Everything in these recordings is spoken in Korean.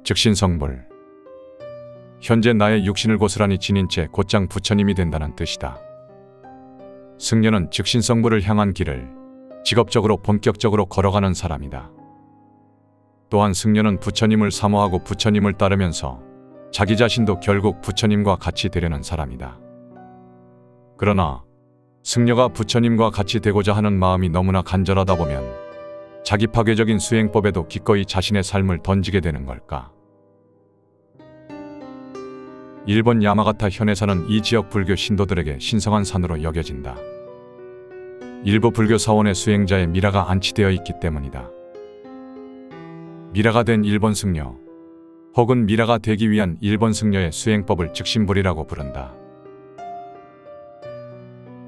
즉신성불. 현재 나의 육신을 고스란히 지닌 채 곧장 부처님이 된다는 뜻이다. 승려는 즉신성불을 향한 길을 직업적으로 본격적으로 걸어가는 사람이다. 또한 승려는 부처님을 사모하고 부처님을 따르면서 자기 자신도 결국 부처님과 같이 되려는 사람이다. 그러나 승려가 부처님과 같이 되고자 하는 마음이 너무나 간절하다 보면 자기 파괴적인 수행법에도 기꺼이 자신의 삶을 던지게 되는 걸까? 일본 야마가타 현에 사는 이 지역 불교 신도들에게 신성한 산으로 여겨진다. 일부 불교 사원의 수행자의 미라가 안치되어 있기 때문이다. 미라가 된 일본 승려, 혹은 미라가 되기 위한 일본 승려의 수행법을 즉신불이라고 부른다.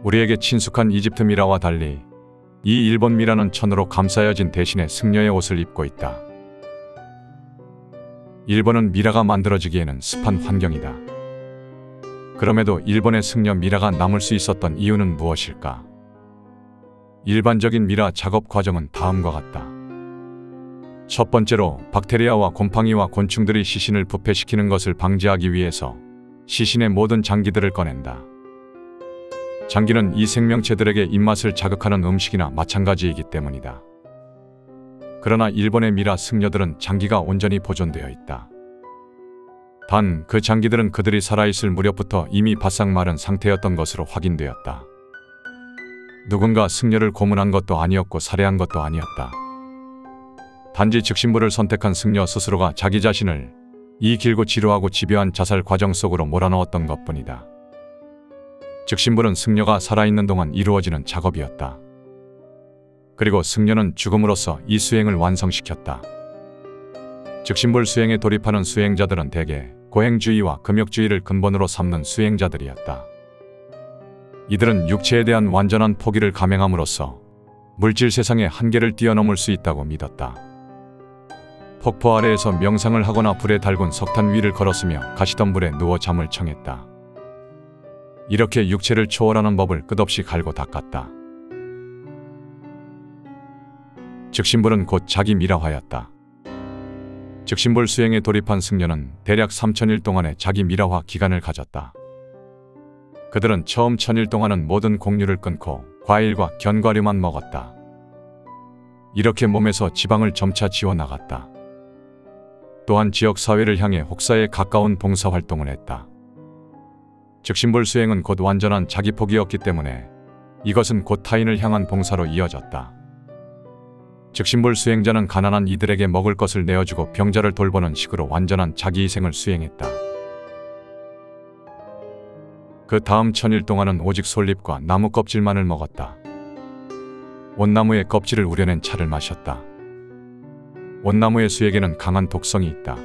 우리에게 친숙한 이집트 미라와 달리 이 일본 미라는 천으로 감싸여진 대신에 승려의 옷을 입고 있다. 일본은 미라가 만들어지기에는 습한 환경이다. 그럼에도 일본의 승려 미라가 남을 수 있었던 이유는 무엇일까? 일반적인 미라 작업 과정은 다음과 같다. 첫 번째로 박테리아와 곰팡이와 곤충들이 시신을 부패시키는 것을 방지하기 위해서 시신의 모든 장기들을 꺼낸다. 장기는 이 생명체들에게 입맛을 자극하는 음식이나 마찬가지이기 때문이다. 그러나 일본의 미라 승려들은 장기가 온전히 보존되어 있다. 단 그 장기들은 그들이 살아있을 무렵부터 이미 바싹 마른 상태였던 것으로 확인되었다. 누군가 승려를 고문한 것도 아니었고 살해한 것도 아니었다. 단지 즉신불을 선택한 승려 스스로가 자기 자신을 이 길고 지루하고 집요한 자살 과정 속으로 몰아넣었던 것뿐이다. 즉신불은 승려가 살아있는 동안 이루어지는 작업이었다. 그리고 승려는 죽음으로써 이 수행을 완성시켰다. 즉신불 수행에 돌입하는 수행자들은 대개 고행주의와 금욕주의를 근본으로 삼는 수행자들이었다. 이들은 육체에 대한 완전한 포기를 감행함으로써 물질 세상의 한계를 뛰어넘을 수 있다고 믿었다. 폭포 아래에서 명상을 하거나 불에 달군 석탄 위를 걸었으며 가시덤불에 누워 잠을 청했다. 이렇게 육체를 초월하는 법을 끝없이 갈고 닦았다. 즉신불은 곧 자기 미라화였다. 즉신불 수행에 돌입한 승려는 대략 3000일 동안의 자기 미라화 기간을 가졌다. 그들은 처음 1000일 동안은 모든 곡류를 끊고 과일과 견과류만 먹었다. 이렇게 몸에서 지방을 점차 지워나갔다. 또한 지역 사회를 향해 혹사에 가까운 봉사활동을 했다. 즉신불 수행은 곧 완전한 자기 포기였기 때문에 이것은 곧 타인을 향한 봉사로 이어졌다. 즉신불 수행자는 가난한 이들에게 먹을 것을 내어주고 병자를 돌보는 식으로 완전한 자기희생을 수행했다. 그 다음 1000일 동안은 오직 솔잎과 나무 껍질만을 먹었다. 온나무의 껍질을 우려낸 차를 마셨다. 온나무의 수에게는 강한 독성이 있다.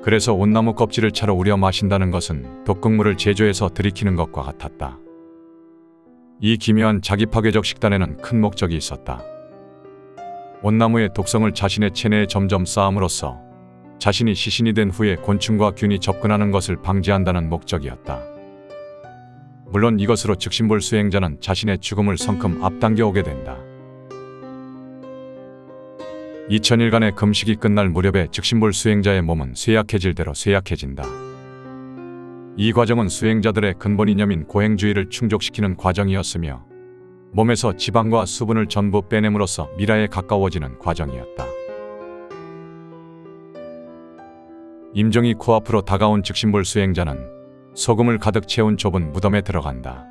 그래서 온나무 껍질을 차로 우려 마신다는 것은 독극물을 제조해서 들이키는 것과 같았다. 이 기묘한 자기 파괴적 식단에는 큰 목적이 있었다. 온나무의 독성을 자신의 체내에 점점 쌓음으로써 자신이 시신이 된 후에 곤충과 균이 접근하는 것을 방지한다는 목적이었다. 물론 이것으로 즉신불 수행자는 자신의 죽음을 성큼 앞당겨 오게 된다. 2000일간의 금식이 끝날 무렵에 즉신불 수행자의 몸은 쇠약해질 대로 쇠약해진다. 이 과정은 수행자들의 근본 이념인 고행주의를 충족시키는 과정이었으며 몸에서 지방과 수분을 전부 빼냄으로써 미라에 가까워지는 과정이었다. 임종이 코앞으로 다가온 즉신불 수행자는 소금을 가득 채운 좁은 무덤에 들어간다.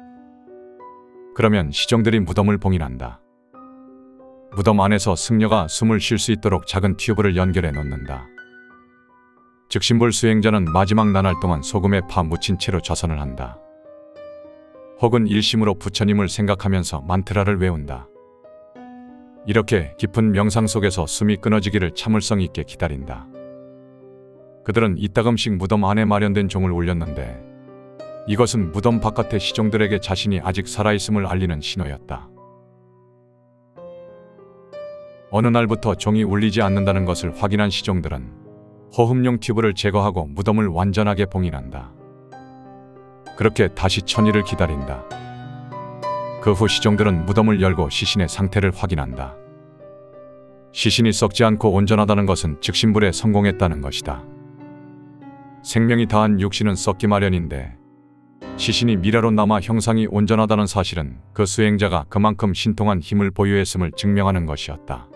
그러면 시종들이 무덤을 봉인한다. 무덤 안에서 승려가 숨을 쉴 수 있도록 작은 튜브를 연결해 놓는다. 즉신불 수행자는 마지막 나날 동안 소금에 파 묻힌 채로 좌선을 한다. 혹은 일심으로 부처님을 생각하면서 만트라를 외운다. 이렇게 깊은 명상 속에서 숨이 끊어지기를 참을성 있게 기다린다. 그들은 이따금씩 무덤 안에 마련된 종을 울렸는데 이것은 무덤 바깥의 시종들에게 자신이 아직 살아있음을 알리는 신호였다. 어느 날부터 종이 울리지 않는다는 것을 확인한 시종들은 호흡용 튜브를 제거하고 무덤을 완전하게 봉인한다. 그렇게 다시 1000일을 기다린다. 그 후 시종들은 무덤을 열고 시신의 상태를 확인한다. 시신이 썩지 않고 온전하다는 것은 즉신불에 성공했다는 것이다. 생명이 다한 육신은 썩기 마련인데 시신이 미라로 남아 형상이 온전하다는 사실은 그 수행자가 그만큼 신통한 힘을 보유했음을 증명하는 것이었다.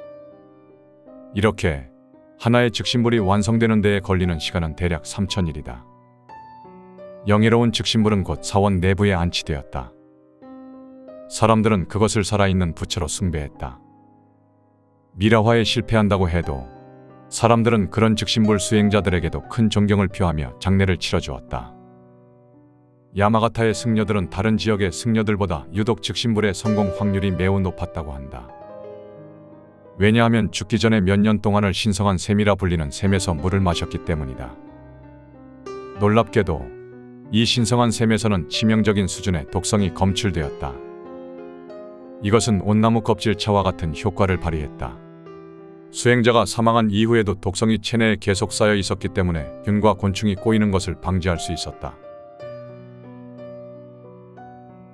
이렇게 하나의 즉신불이 완성되는 데에 걸리는 시간은 대략 3000일이다. 영예로운 즉신불은 곧 사원 내부에 안치되었다. 사람들은 그것을 살아있는 부처로 숭배했다. 미라화에 실패한다고 해도 사람들은 그런 즉신불 수행자들에게도 큰 존경을 표하며 장례를 치러주었다. 야마가타의 승려들은 다른 지역의 승려들보다 유독 즉신불의 성공 확률이 매우 높았다고 한다. 왜냐하면 죽기 전에 몇 년 동안을 신성한 샘이라 불리는 샘에서 물을 마셨기 때문이다. 놀랍게도 이 신성한 샘에서는 치명적인 수준의 독성이 검출되었다. 이것은 온나무 껍질차와 같은 효과를 발휘했다. 수행자가 사망한 이후에도 독성이 체내에 계속 쌓여 있었기 때문에 균과 곤충이 꼬이는 것을 방지할 수 있었다.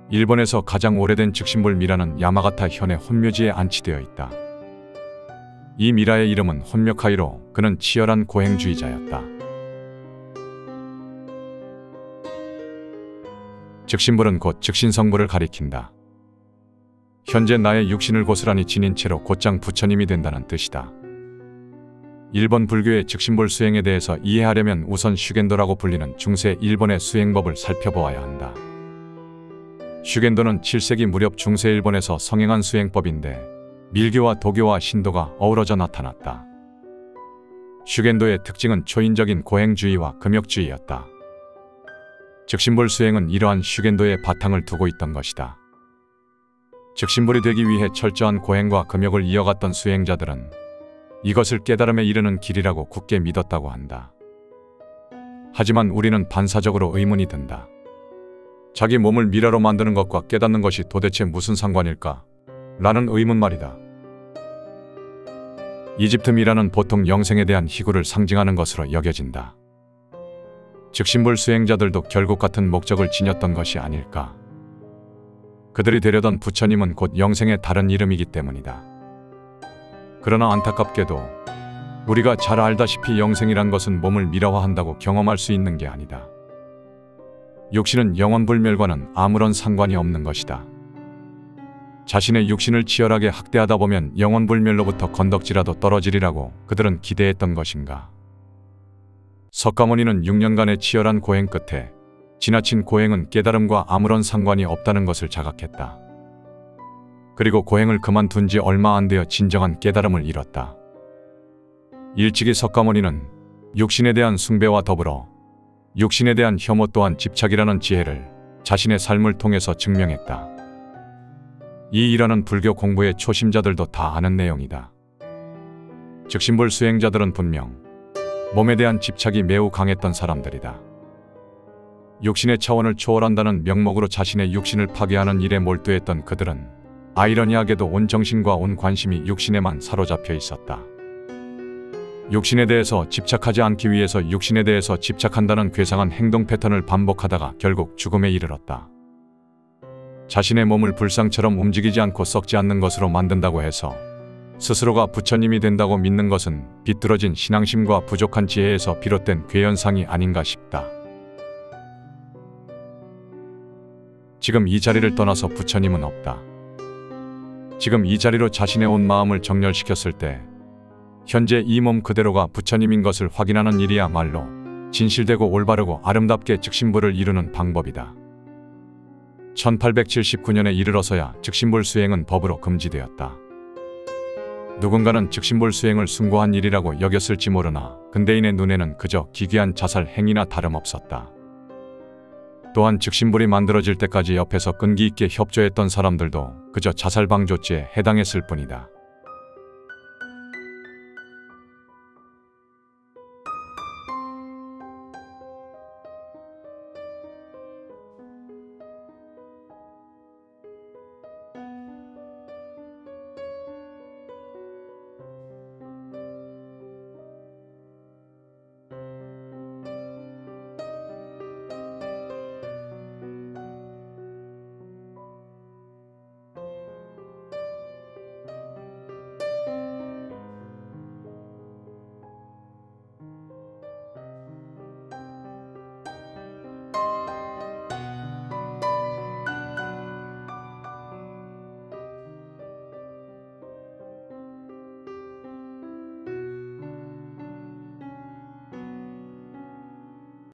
일본에서 가장 오래된 즉신불 미라는 야마가타 현의 혼묘지에 안치되어 있다. 이 미라의 이름은 혼묘카이로 그는 치열한 고행주의자였다. 즉신불은 곧 즉신성불을 가리킨다. 현재 나의 육신을 고스란히 지닌 채로 곧장 부처님이 된다는 뜻이다. 일본 불교의 즉신불 수행에 대해서 이해하려면 우선 슈겐도라고 불리는 중세 일본의 수행법을 살펴보아야 한다. 슈겐도는 7세기 무렵 중세 일본에서 성행한 수행법인데 밀교와 도교와 신도가 어우러져 나타났다. 슈겐도의 특징은 초인적인 고행주의와 금욕주의였다. 즉신불 수행은 이러한 슈겐도의 바탕을 두고 있던 것이다. 즉신불이 되기 위해 철저한 고행과 금욕을 이어갔던 수행자들은 이것을 깨달음에 이르는 길이라고 굳게 믿었다고 한다. 하지만 우리는 반사적으로 의문이 든다. 자기 몸을 미라로 만드는 것과 깨닫는 것이 도대체 무슨 상관일까? 라는 의문 말이다. 이집트 미라는 보통 영생에 대한 희구를 상징하는 것으로 여겨진다. 즉신불 수행자들도 결국 같은 목적을 지녔던 것이 아닐까? 그들이 되려던 부처님은 곧 영생의 다른 이름이기 때문이다. 그러나 안타깝게도 우리가 잘 알다시피 영생이란 것은 몸을 미라화한다고 경험할 수 있는 게 아니다. 육신은 영원불멸과는 아무런 상관이 없는 것이다. 자신의 육신을 치열하게 학대하다 보면 영원불멸로부터 건덕지라도 떨어지리라고 그들은 기대했던 것인가. 석가모니는 6년간의 치열한 고행 끝에 지나친 고행은 깨달음과 아무런 상관이 없다는 것을 자각했다. 그리고 고행을 그만둔 지 얼마 안 되어 진정한 깨달음을 이뤘다. 일찍이 석가모니는 육신에 대한 숭배와 더불어 육신에 대한 혐오 또한 집착이라는 지혜를 자신의 삶을 통해서 증명했다. 이 일화는 불교 공부의 초심자들도 다 아는 내용이다. 즉신불 수행자들은 분명 몸에 대한 집착이 매우 강했던 사람들이다. 육신의 차원을 초월한다는 명목으로 자신의 육신을 파괴하는 일에 몰두했던 그들은 아이러니하게도 온 정신과 온 관심이 육신에만 사로잡혀 있었다. 육신에 대해서 집착하지 않기 위해서 육신에 대해서 집착한다는 괴상한 행동 패턴을 반복하다가 결국 죽음에 이르렀다. 자신의 몸을 불상처럼 움직이지 않고 썩지 않는 것으로 만든다고 해서 스스로가 부처님이 된다고 믿는 것은 비뚤어진 신앙심과 부족한 지혜에서 비롯된 괴연상이 아닌가 싶다. 지금 이 자리를 떠나서 부처님은 없다. 지금 이 자리로 자신의 온 마음을 정렬시켰을 때 현재 이 몸 그대로가 부처님인 것을 확인하는 일이야말로 진실되고 올바르고 아름답게 즉신불을 이루는 방법이다. 1879년에 이르러서야 즉신불 수행은 법으로 금지되었다. 누군가는 즉신불 수행을 숭고한 일이라고 여겼을지 모르나 근대인의 눈에는 그저 기괴한 자살 행위나 다름없었다. 또한 즉신불이 만들어질 때까지 옆에서 끈기 있게 협조했던 사람들도 그저 자살방조죄에 해당했을 뿐이다.